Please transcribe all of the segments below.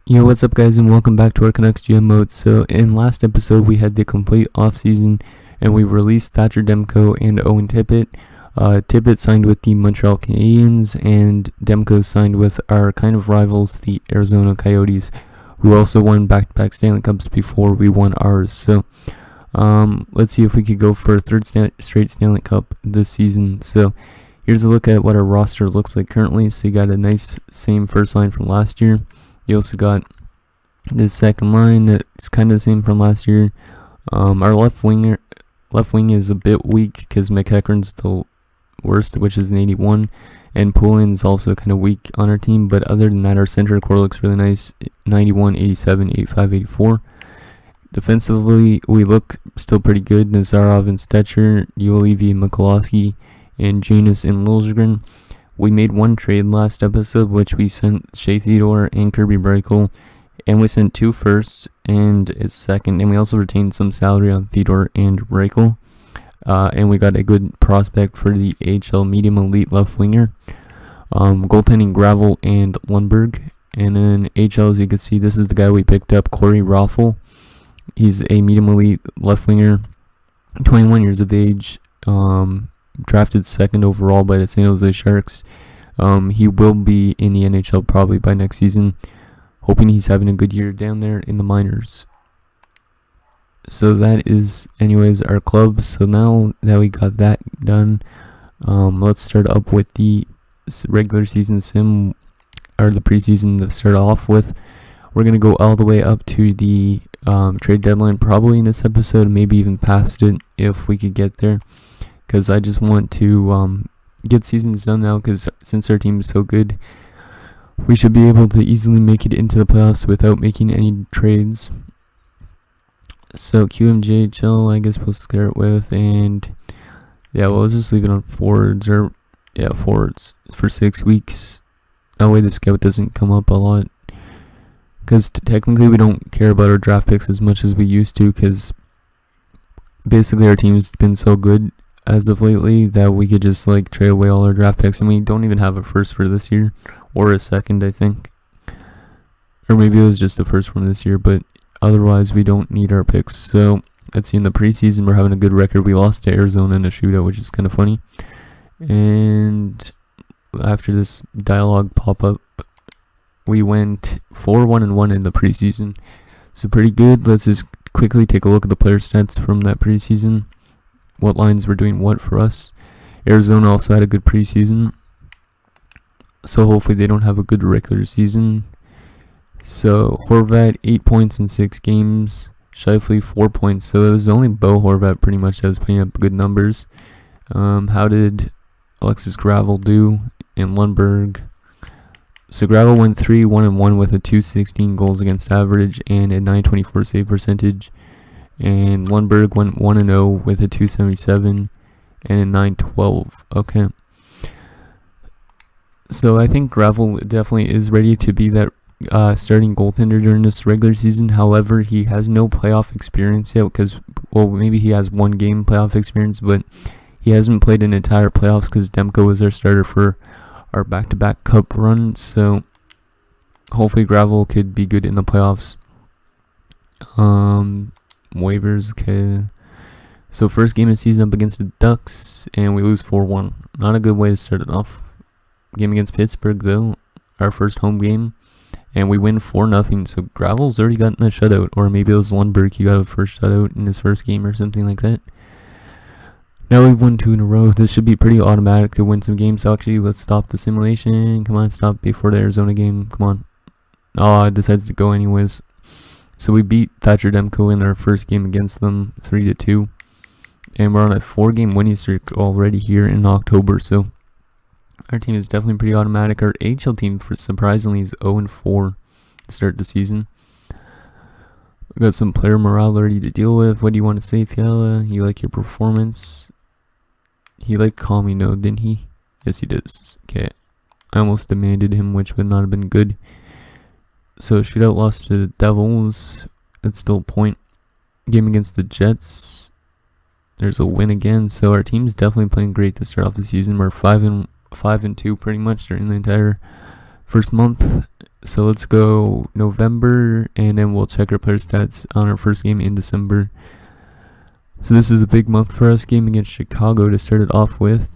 Yo, what's up guys, and welcome back to our Canucks GM mode. So in last episode we had the complete offseason and we released Thatcher Demko and Owen Tippett. Tippett signed with the Montreal Canadiens and Demko signed with our kind of rivals, the Arizona Coyotes, who also won back-to-back Stanley Cups before we won ours. So let's see if we could go for a third straight Stanley Cup this season. So here's a look at what our roster looks like currently. So you got a nice same first line from last year. You also got this second line that's kind of the same from last year. Our left wing is a bit weak because McEachran's the worst, which is an 81, and Poulin is also kind of weak on our team. But other than that, our center core looks really nice: 91, 87, 85, 84. Defensively, we look still pretty good. Nazarov and Stetcher, Ulevi, Mikulowski, and Janus and Liljegren. We made one trade last episode, which we sent Shea Theodore and Kirby Breichel, and we sent 2 firsts and a second, and we also retained some salary on Theodore and Breichel, and we got a good prospect for the AHL medium elite left winger. Goaltending Gravel and Lundberg, and then AHL, as you can see, this is the guy we picked up, Corey Raffel. He's a medium elite left winger, 21 years of age. Drafted second overall by the San Jose Sharks. He will be in the NHL probably by next season. Hoping he's having a good year down there in the minors. So that is, anyways, our club. So now that we got that done, let's start up with the regular season sim, or the preseason to start off with. We're going to go all the way up to the trade deadline probably in this episode, maybe even past it if we could get there. Because I just want to get seasons done now, because since our team is so good, we should be able to easily make it into the playoffs without making any trades. So QMJHL, I guess we'll start with, and yeah, we'll just leave it on forwards, forwards for 6 weeks. That way the scout doesn't come up a lot, because technically we don't care about our draft picks as much as we used to, because basically our team's been so good as of lately that we could just trade away all our draft picks, and we don't even have a first for this year, or a second, I think, or maybe it was just the first from this year, but otherwise we don't need our picks. So let's see, in the preseason we're having a good record. We lost to Arizona in a shootout, which is kind of funny, and after this dialogue pop-up, we went 4-1-1 in the preseason, so pretty good. Let's just quickly take a look at the player stats from that preseason. What lines were doing what for us. Arizona also had a good preseason, so hopefully they don't have a good regular season. So Horvat 8 points in 6 games, Scheifele 4 points. So it was only Bo Horvat pretty much that was putting up good numbers. How did Alexis Gravel do in Lundberg? So Gravel went 3-1-1 with a 216 goals against average and a 924 save percentage. And Lundberg went 1-0 with a 277 and a 912. Okay. So I think Gravel definitely is ready to be that starting goaltender during this regular season. However, he has no playoff experience yet, because, well, maybe he has 1 game playoff experience, but he hasn't played an entire playoffs because Demko was our starter for our back-to-back cup run. So hopefully Gravel could be good in the playoffs. Waivers, okay. So first game of the season up against the Ducks, and we lose 4-1. Not a good way to start it off. Game against Pittsburgh, though, our first home game, and we win 4-0. So Gravel's already gotten a shutout, or maybe it was Lundberg, he got a first shutout in his first game or something like that. Now we've won 2 in a row. This should be pretty automatic to win some games. So actually, let's stop the simulation. Come on, stop before the Arizona game. Come on. Oh, it decides to go anyways. So we beat Thatcher Demko in our first game against them, 3-2. And we're on a 4-game winning streak already here in October. So our team is definitely pretty automatic. Our AHL team, surprisingly, is 0-4 to start the season. We got some player morale already to deal with. What do you want to say, Fiala? You like your performance? He liked Call Me No, didn't he? Yes, he does. Okay. I almost demanded him, which would not have been good. So shootout loss to the Devils. It's still a point. Game against the Jets. There's a win again. So our team's definitely playing great to start off the season. We're 5-2 pretty much during the entire first month. So let's go November, and then we'll check our player stats on our first game in December. So this is a big month for us, game against Chicago to start it off with.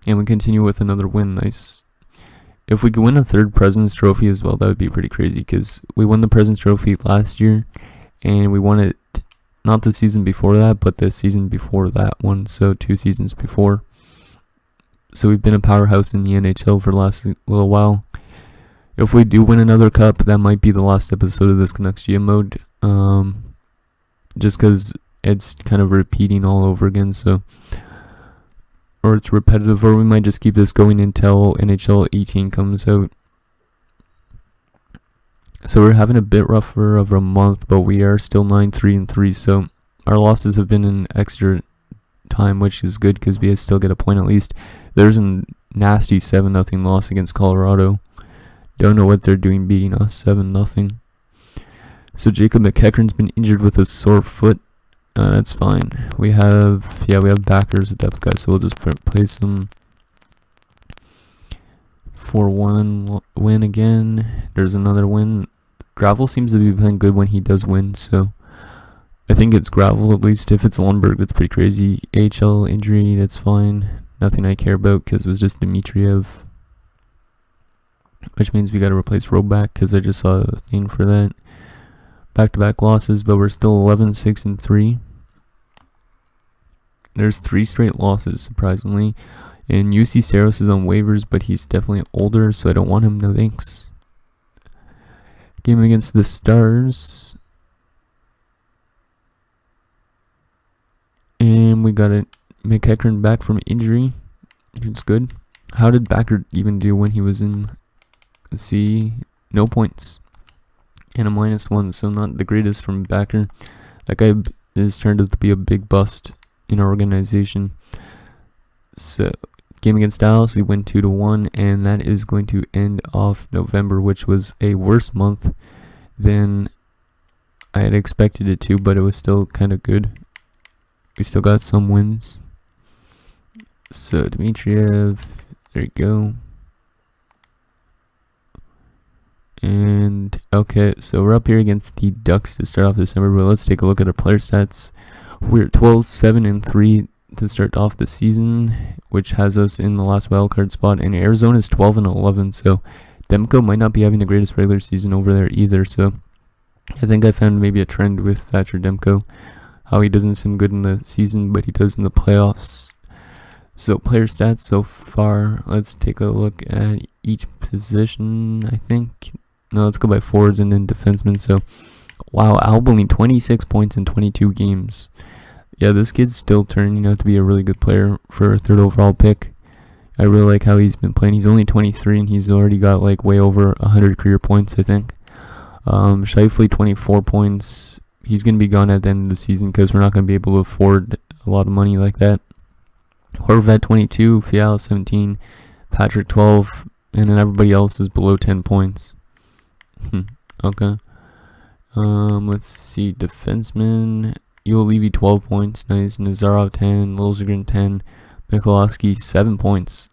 And we continue with another win. Nice. If we could win a third President's Trophy as well, that would be pretty crazy, because we won the President's Trophy last year, and we won it not the season before that, but the season before that one, so 2 seasons before. So we've been a powerhouse in the NHL for the last little while. If we do win another cup, that might be the last episode of this Canucks GM mode, just because it's kind of repeating all over again, so, or it's repetitive, or we might just keep this going until NHL 18 comes out. So we're having a bit rougher of a month, but we are still 9-3-3, so our losses have been in extra time, which is good because we still get a point at least. There's a nasty 7-0 loss against Colorado. Don't know what they're doing beating us 7-0. So Jacob McEachran's been injured with a sore foot. That's fine. We have backers, a depth guy, so we'll just place him. 4-1 win again. There's another win. Gravel seems to be playing good when he does win, so I think it's Gravel at least. If it's Lundberg, that's pretty crazy. AHL injury, that's fine. Nothing I care about because it was just Dmitriev. Which means we got to replace Roback because I just saw a thing for that. Back-to-back losses, but we're still 11-6-3. There's 3 straight losses, surprisingly. And UC Saros is on waivers, but he's definitely older, so I don't want him. No thanks. Game against the Stars. And we got a McEachran back from injury. It's good. How did Backer even do when he was in C? No points. And a -1, so not the greatest from Backer. That guy is turned out to be a big bust in our organization. So, game against Dallas, we win 2-1, and that is going to end off November, which was a worse month than I had expected it to, but it was still kind of good. We still got some wins. So, Dmitriev, there you go. And, okay, so we're up here against the Ducks to start off December, but let's take a look at our player stats. We're 12-7-3 to start off the season, which has us in the last wildcard spot, and Arizona is 12-11, so Demko might not be having the greatest regular season over there either, so I think I found maybe a trend with Thatcher Demko, how he doesn't seem good in the season, but he does in the playoffs. So player stats so far, let's take a look at each position, I think. No, let's go by forwards and then defensemen. So, wow, Albany, 26 points in 22 games. Yeah, this kid's still turning out to be a really good player for a 3rd overall pick. I really like how he's been playing. He's only 23 and he's already got like way over 100 career points, I think. Scheifele, 24 points. He's going to be gone at the end of the season because we're not going to be able to afford a lot of money like that. Horvat, 22. Fiala, 17. Patrick, 12. And then everybody else is below 10 points. Okay. Let's see. Defenseman. Levy, 12 points. Nice. Nazarov, 10. Liljegren, 10. Mikulášský, 7 points.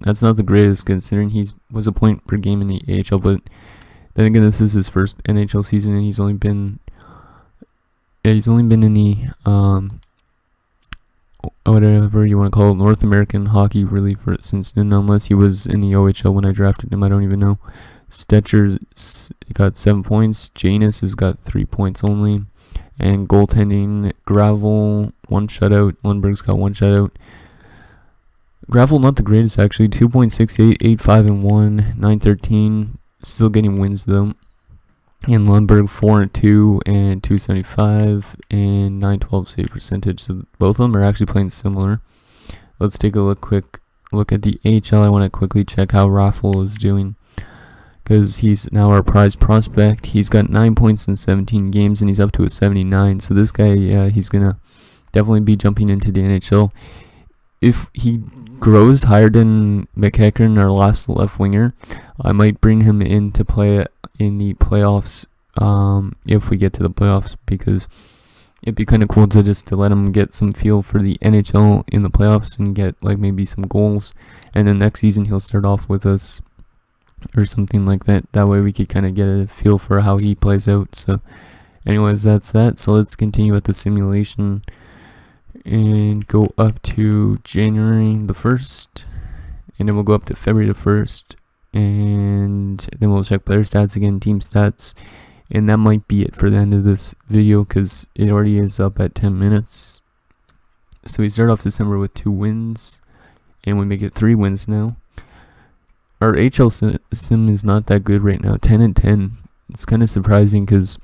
That's not the greatest considering he was a point per game in the AHL, but then again, this is his first NHL season and he's only been in the whatever you want to call it, North American hockey really since then, unless he was in the OHL when I drafted him. I don't even know. Stetcher's got 7 points. Janus has got 3 points only. And goaltending, Gravel, 1 shutout. Lundberg's got 1 shutout. Gravel, not the greatest actually. 2.68, 8-5-1, 9-13. Still getting wins though. And Lundberg, 4-2 and 275 and 912 save percentage. So both of them are actually playing similar. Let's take a quick look at the AHL. I want to quickly check how Raffle is doing, because he's now our prize prospect. He's got 9 points in 17 games and he's up to a 79. So this guy, yeah, he's gonna definitely be jumping into the NHL. If he grows higher than McEachran, our last left winger, I might bring him in to play in the playoffs, if we get to the playoffs, because it'd be kind of cool to just to let him get some feel for the NHL in the playoffs and get like maybe some goals, and then next season he'll start off with us or something like that. That way we could kind of get a feel for how he plays out. So anyways, that's that. So let's continue with the simulation and go up to January the 1st, and then we'll go up to February the 1st, and then we'll check player stats again, team stats, and that might be it for the end of this video because it already is up at 10 minutes. So we start off December with 2 wins, and we make it 3 wins now. Our HL sim is not that good right now, 10-10. It's kind of surprising because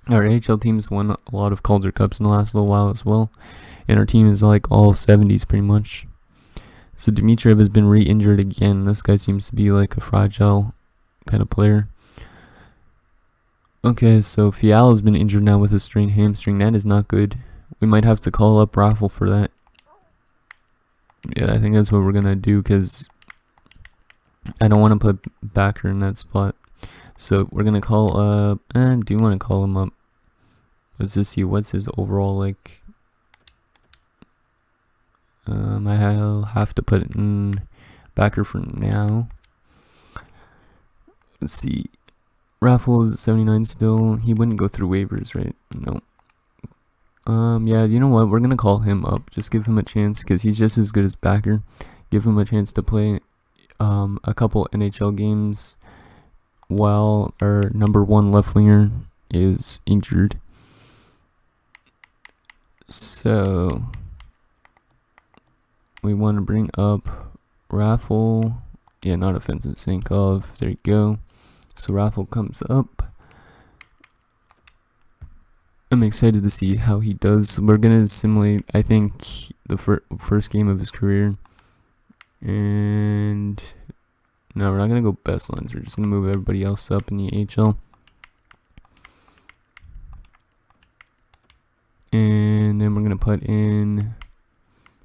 our HL team's won a lot of Calder Cups in the last little while as well, and our team is like all 70s pretty much. So Dmitriev has been re-injured again. This guy seems to be like a fragile kind of player. Okay, so Fiala's been injured now with a strained hamstring. That is not good. We might have to call up Raffle for that. Yeah, I think that's what we're gonna do because I don't want to put Backer in that spot. So we're gonna call up, and do you want to call him up? Let's just see what's his overall like. I'll have to put in Backer for now. Let's see. Raffle is 79 still. He wouldn't go through waivers, right? No. Yeah, you know what? We're gonna call him up. Just give him a chance because he's just as good as Backer. Give him a chance to play a couple NHL games while our number 1 left winger is injured. So we want to bring up Raffle. Yeah, not offensive sync of. There you go. So Raffle comes up. I'm excited to see how he does. We're going to simulate, I think, the first game of his career. And no, we're not going to go best lines. We're just going to move everybody else up in the HL. And then we're going to put in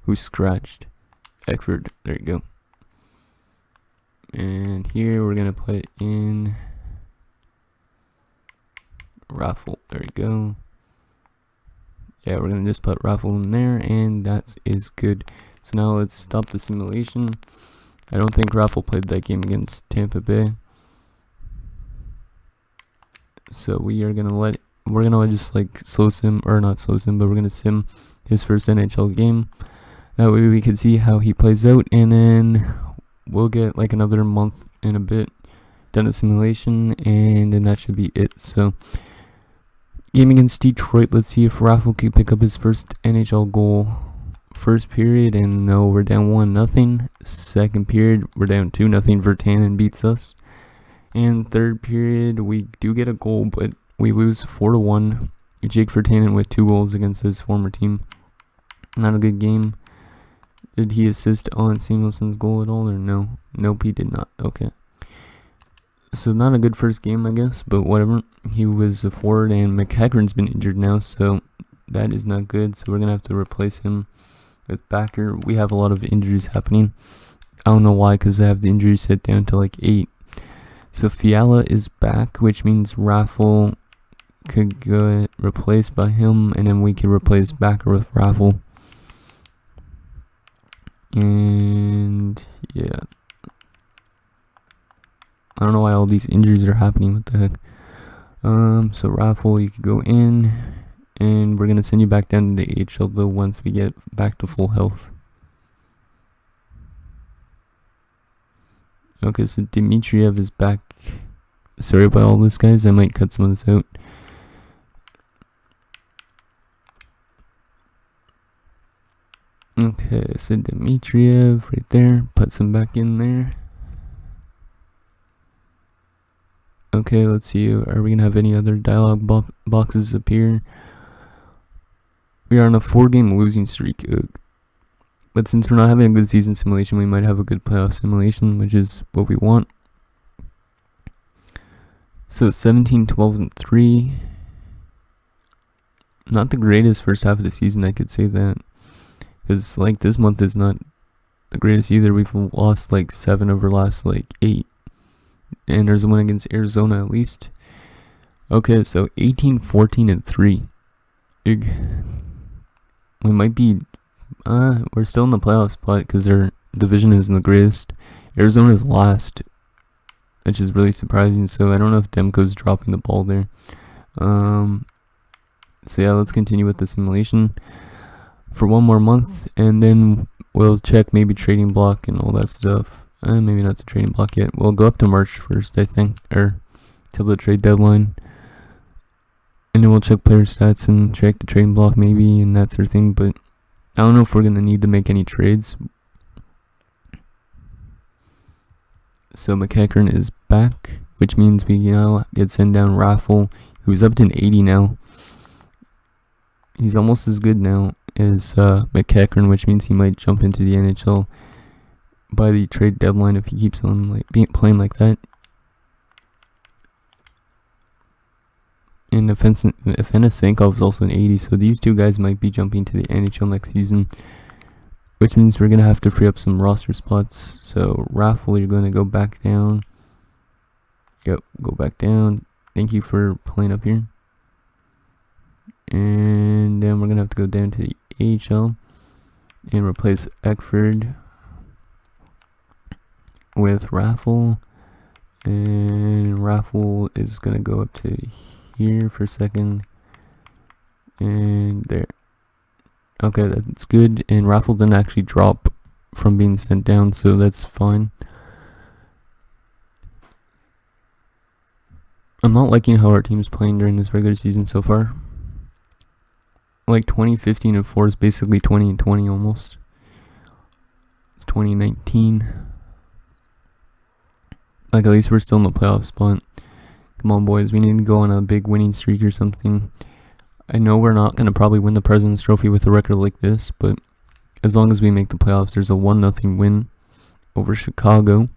who's scratched. Eckford. There you go. And here we're going to put in Raffle. There you go. Yeah, we're going to just put Raffle in there, and that is good. So now let's stop the simulation. I don't think Raffle played that game against Tampa Bay. So we're gonna just like slow sim, or not slow sim, but we're gonna sim his first NHL game. That way we can see how he plays out, and then we'll get like another month and a bit done the simulation, and then that should be it. So game against Detroit, let's see if Raffle can pick up his first NHL goal. First period, and no, we're down 1-0. Second period, we're down 2-0. Virtanen beats us. And third period, we do get a goal, but we lose 4-1. Jake Virtanen with 2 goals against his former team. Not a good game. Did he assist on Samuelson's goal at all, or no? Nope, he did not. Okay. So not a good first game, I guess, but whatever. He was a forward, and McEachran's been injured now, so that is not good. So we're going to have to replace him with Backer. We have a lot of injuries happening. I don't know why, because I have the injuries set down to like 8. So Fiala is back, which means Raffle could get replaced by him, and then we can replace Backer with Raffle. And yeah, I don't know why all these injuries are happening. What the heck? So Raffle, you could go in, and we're gonna send you back down to the HL though once we get back to full health. Okay, so Dmitriev is back. Sorry about all this, guys. I might cut some of this out. Okay, so Dmitriev right there. Put some back in there. Okay, let's see. Are we gonna have any other dialogue boxes appear? We are on a 4-game losing streak. But since we're not having a good season simulation, we might have a good playoff simulation, which is what we want. So 17-12-3. Not the greatest first half of the season, I could say that. Because like this month is not the greatest either. We've lost like 7 over the last like 8. And there's a win against Arizona at least. Okay, so 18-14-3. We might be, we're still in the playoff spot because their division isn't the greatest. Arizona's last, which is really surprising, so I don't know if Demko's dropping the ball there. So yeah, let's continue with the simulation for one more month, and then we'll check maybe trading block and all that stuff. Maybe not the trading block yet. We'll go up to March 1st, I think, or till the trade deadline. And then we'll check player stats and check the trading block maybe and that sort of thing, but I don't know if we're going to need to make any trades. So McEachern is back, which means we now get send down Raffle, who's up to an 80 now. He's almost as good now as McEachern, which means he might jump into the NHL by the trade deadline if he keeps on playing like that. And Afanasenkov is also an 80, so these two guys might be jumping to the NHL next season, which means we're going to have to free up some roster spots. So Raffle, you're going to go back down. Yep, go back down. Thank you for playing up here. And then we're going to have to go down to the AHL and replace Eckford with Raffle. And Raffle is going to go up to here for a second. And there. Okay, that's good. And Raffle didn't actually drop from being sent down, so that's fine. I'm not liking how our team's playing during this regular season so far. Like 2015 and 4 is basically 20 and 20 almost. It's 2019. Like, at least we're still in the playoff spot. Come on, boys, we need to go on a big winning streak or something. I know we're not going to probably win the President's Trophy with a record like this, but as long as we make the playoffs, there's a 1-0 win over Chicago.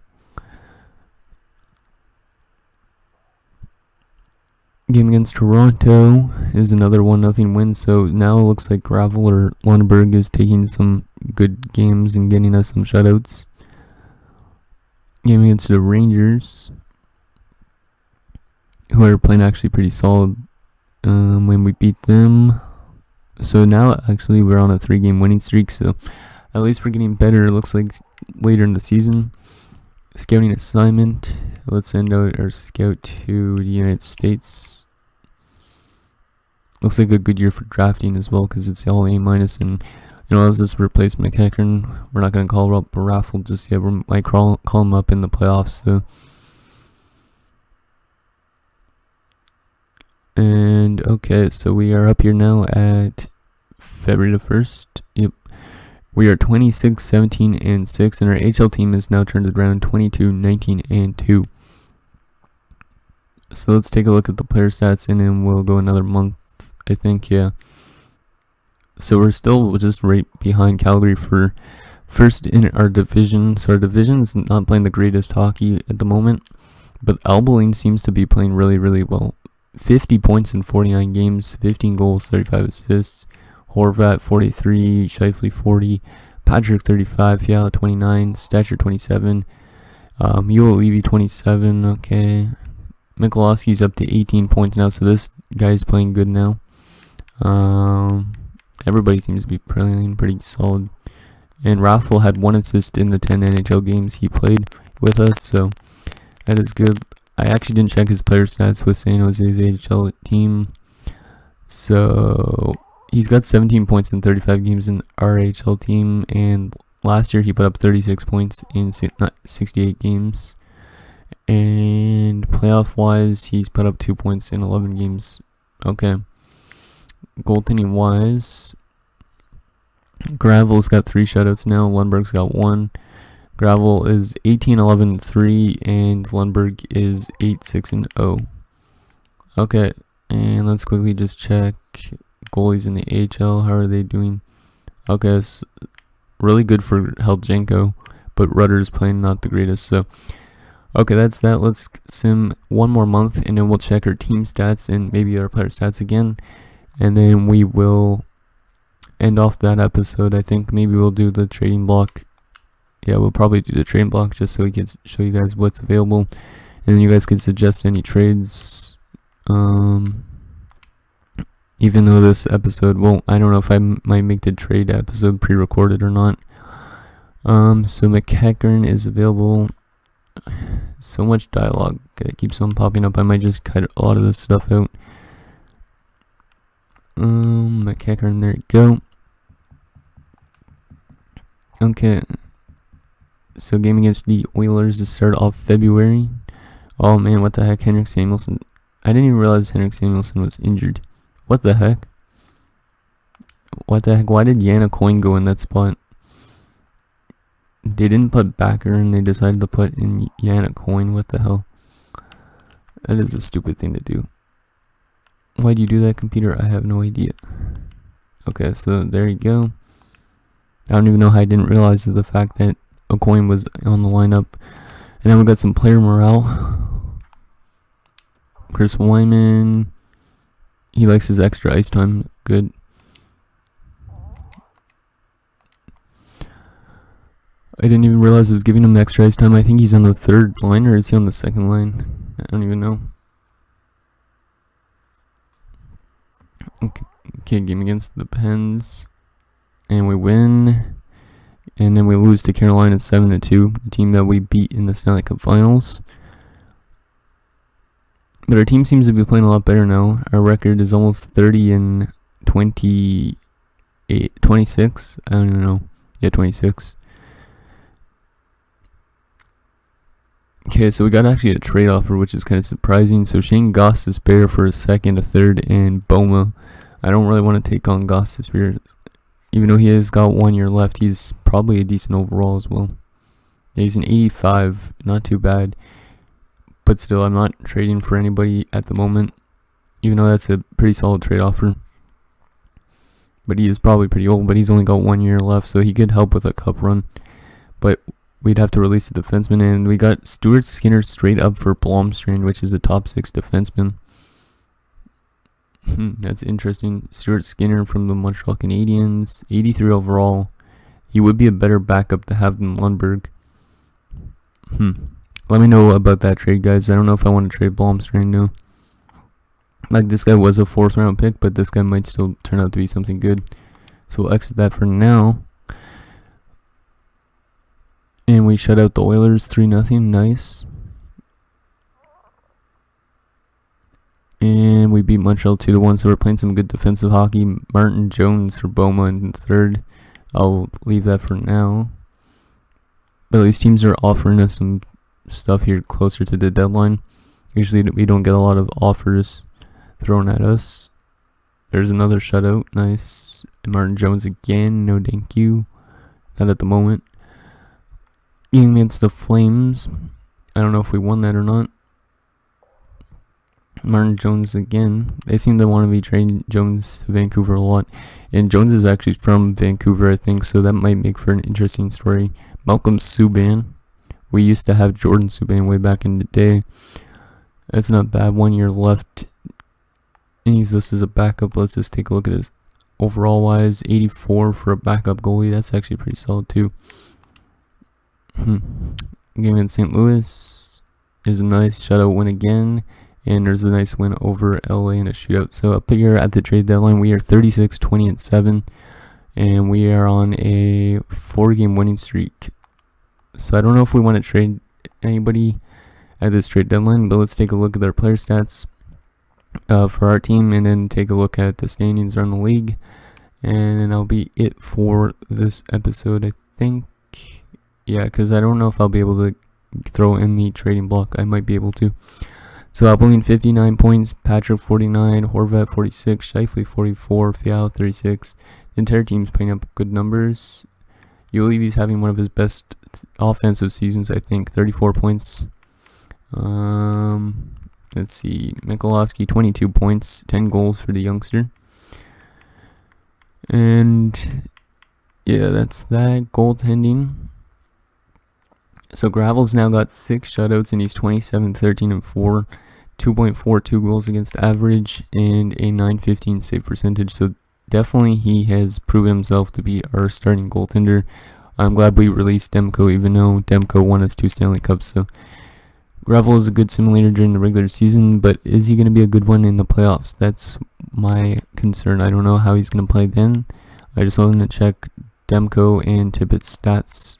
Game against Toronto is another 1-0 win, so now it looks like Gravel or Lundberg is taking some good games and getting us some shutouts. Game against the Rangers, who are playing actually pretty solid when we beat them. So now actually we're on a 3-game winning streak, so at least we're getting better, it looks like, later in the season. Scouting assignment, let's send out our scout to the United States. Looks like a good year for drafting as well, because it's all A-, and let's just replace McEachern. We're not going to call up a Raffle just yet. We might call him up in the playoffs. So. And okay, so we are up here now at February the 1st. Yep. We are 26, 17, and 6, and our HL team is now turned around 22, 19, and 2. So let's take a look at the player stats, and then we'll go another month, I think, yeah. So we're still just right behind Calgary for first in our division. So our division's not playing the greatest hockey at the moment, but Albeline seems to be playing really, really well. 50 points in 49 games, 15 goals, 35 assists. Horvat 43, Scheifele 40, Patrick 35, Fiala 29, Stature 27, Yule Levy 27. Okay, Mikulowski's up to 18 points now, so this guy's playing good now. Everybody seems to be playing pretty solid. And Raffle had 1 assist in the 10 NHL games he played with us, so that is good. I actually didn't check his player stats with San Jose's AHL team. So he's got 17 points in 35 games in our AHL team, and last year he put up 36 points in 68 games. And playoff wise, he's put up 2 points in 11 games. Okay. Goaltending wise, Gravel's got 3 shutouts now. Lundberg's got 1. Gravel is 18-11-3, and Lundberg is 8-6-0. Okay, and let's quickly just check goalies in the AHL. How are they doing? Okay, it's really good for Heljenko, but Rutter's playing not the greatest. So, okay, that's that. Let's sim one more month, and then we'll check our team stats and maybe our player stats again, and then we will end off that episode. I think maybe we'll do the trading block. Yeah, we'll probably do the trading block just so we can show you guys what's available, and then you guys can suggest any trades. Even though this episode, well, I don't know if I might make the trade episode pre-recorded or not. So McEachern is available. So much dialogue that keeps on popping up. I might just cut a lot of this stuff out. McEachern, there you go. Okay. So game against the Oilers to start off February. Oh man, what the heck, Henrik Samuelsson. I didn't even realize Henrik Samuelsson was injured. What the heck? What the heck? Why did Yana Coyne go in that spot? They didn't put Backer and they decided to put in Yana Coyne. What the hell? That is a stupid thing to do. Why do you do that, computer? I have no idea. Okay, so there you go. I don't even know how I didn't realize the fact that a coin was on the lineup. And then we got some player morale. Chris Wyman. He likes his extra ice time. Good. I didn't even realize it was giving him extra ice time. I think he's on the third line, or is he on the second line? I don't even know. Okay, game against the Pens. And we win. And then we lose to Carolina 7-2, the team that we beat in the Stanley Cup Finals. But our team seems to be playing a lot better now. Our record is almost 30-26. I don't even know. Yeah, 26. Okay, so we got actually a trade offer, which is kind of surprising. So Shane Gostisbehere for a second, a third, and Boma. I don't really want to take on Gostisbehere. Even though he has got 1 year left, he's probably a decent overall as well. Yeah, he's an 85, not too bad. But still, I'm not trading for anybody at the moment, even though that's a pretty solid trade offer. But he is probably pretty old, but he's only got 1 year left, so he could help with a cup run. But we'd have to release a defenseman, and we got Stuart Skinner straight up for Blomstrand, which is a top 6 defenseman. That's interesting. Stuart Skinner from the Montreal Canadiens, 83 overall. He would be a better backup to have than Lundberg. Let me know about that trade, guys. I don't know if I want to trade Blomstrand now. Like, this guy was a 4th round pick, but this guy might still turn out to be something good. So we'll exit that for now. And we shut out the Oilers 3-0. Nice. And we beat Montreal 2-1, so we're playing some good defensive hockey. Martin Jones for Boma in third. I'll leave that for now. But these teams are offering us some stuff here closer to the deadline. Usually we don't get a lot of offers thrown at us. There's another shutout. Nice. And Martin Jones again. No thank you. Not at the moment. Game against the Flames. I don't know if we won that or not. Martin Jones again. They seem to want to be trading Jones to Vancouver a lot. And Jones is actually from Vancouver, I think, so that might make for an interesting story. Malcolm Subban. We used to have Jordan Subban way back in the day. That's not bad. 1 year left. And he's listed as a backup. Let's just take a look at his overall wise. 84 for a backup goalie. That's actually pretty solid too. Game in St. Louis is a nice shutout win again. And there's a nice win over LA in a shootout. So up here at the trade deadline, we are 36-20-7. And we are on a 4-game winning streak. So I don't know if we want to trade anybody at this trade deadline. But let's take a look at their player stats for our team. And then take a look at the standings around the league. And that'll be it for this episode, I think. Yeah, because I don't know if I'll be able to throw in the trading block. I might be able to. So Appling 59 points, Patrick 49, Horvat 46, Scheifele 44, Fiala 36. The entire team's putting up good numbers. Ulevi's having one of his best offensive seasons, I think. 34 points. Let's see. Mikulowski 22 points, 10 goals for the youngster. And yeah, that's that. Goaltending. So Gravel's now got 6 shutouts and he's 27, 13, and 4. 2.42 goals against average and a .915 save percentage. So definitely he has proven himself to be our starting goaltender. I'm glad we released Demko, even though Demko won us 2 Stanley Cups. So Gravel is a good simulator during the regular season, but is he going to be a good one in the playoffs? That's my concern. I don't know how he's going to play then. I just wanted to check Demko and Tippett's stats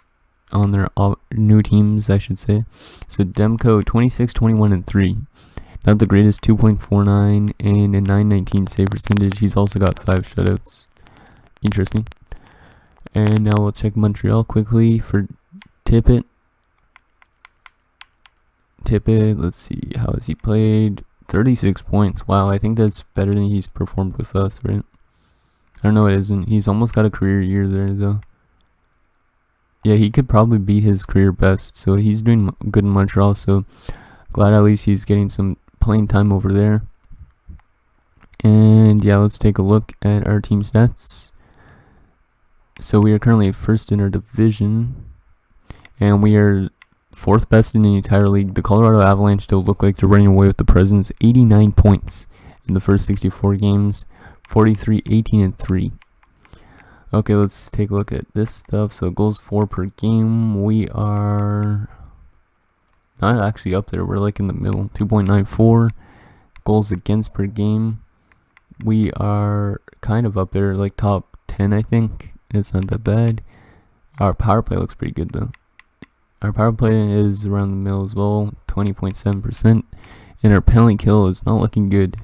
on their new teams, I should say. So Demko 26, 21, and 3. Not the greatest, 2.49 and a 919 save percentage. He's also got 5 shutouts. Interesting. And now we'll check Montreal quickly for Tippett. Let's see, how has he played? 36 points. Wow, I think that's better than he's performed with us, right? I don't know, it isn't. He's almost got a career year there, though. Yeah, he could probably beat his career best. So he's doing good in Montreal. So glad at least he's getting some playing time over there. And yeah, let's take a look at our team stats. So we are currently first in our division, and we are 4th best in the entire league. The Colorado Avalanche still look like they're running away with the presents. 89 points in the first 64 games. 43, 18, and 3. Okay, let's take a look at this stuff. So goals for per game, we are not actually up there. We're like in the middle. 2.94. Goals against per game, we are kind of up there, like top 10, I think. It's not that bad. Our power play looks pretty good, though. Our power play is around the middle as well, 20.7%. And our penalty kill is not looking good.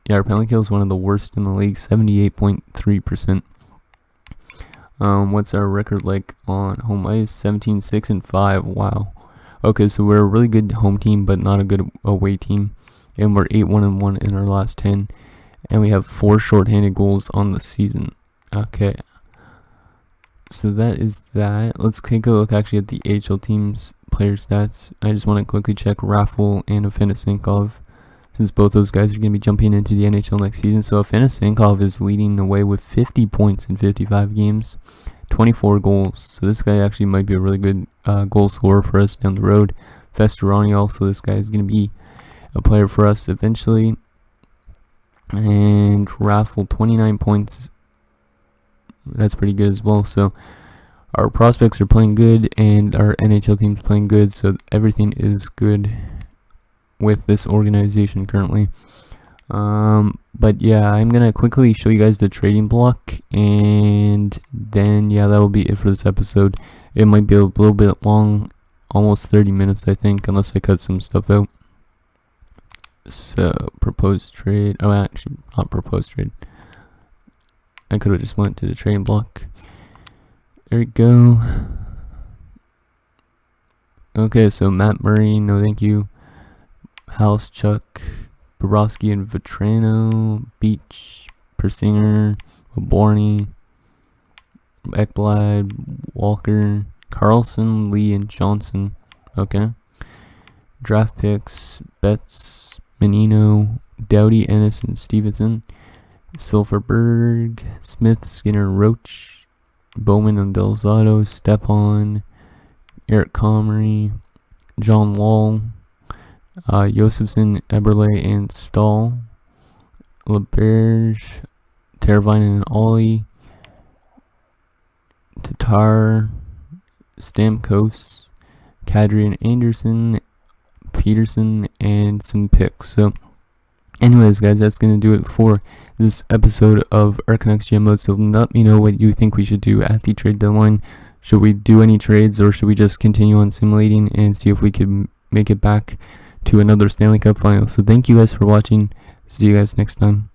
Yeah, our penalty kill is one of the worst in the league, 78.3%. What's our record like on home ice? 17, 6, and 5. Wow. Okay, so we're a really good home team, but not a good away team. And we're 8-1-1 in our last 10. And we have 4 shorthanded goals on the season. Okay. So that is that. Let's take a look actually at the AHL team's player stats. I just want to quickly check Raffle and Afanasenkov, since both those guys are going to be jumping into the NHL next season. So Afanasenkov is leading the way with 50 points in 55 games, 24 goals. So this guy actually might be a really good goal scorer for us down the road. Festerani also, this guy is going to be a player for us eventually. And Raffle, 29 points. That's pretty good as well. So our prospects are playing good, and our NHL team's playing good. So everything is good with this organization currently. But yeah, I'm gonna quickly show you guys the trading block, and then yeah, that will be it for this episode. It might be a little bit long, almost 30 minutes I think, unless I cut some stuff out. So proposed trade, oh actually not proposed trade, I could have just went to the trading block. There we go. Okay, so Matt Murray, no thank you. House, Chuck, Bobrovsky and Vetrano, Beach, Persinger, Borny, Ekblad, Walker, Carlson, Lee, and Johnson. Okay. Draft picks, Betts, Menino, Doughty, Ennis, and Stevenson. Silverberg, Smith, Skinner, Roach, Bowman and Delzato, Stepan, Eric Comrie, John Wall, Josefson, Eberle, and Stahl, LeBerge, Teravainen and Ollie, Tatar, Stamkos, Kadri and Anderson, Peterson, and some picks. So anyways guys, that's going to do it for this episode of our Canucks GM mode. So let me know what you think we should do at the trade deadline. Should we do any trades, or should we just continue on simulating and see if we can make it back to another Stanley Cup final? So thank you guys for watching. See you guys next time.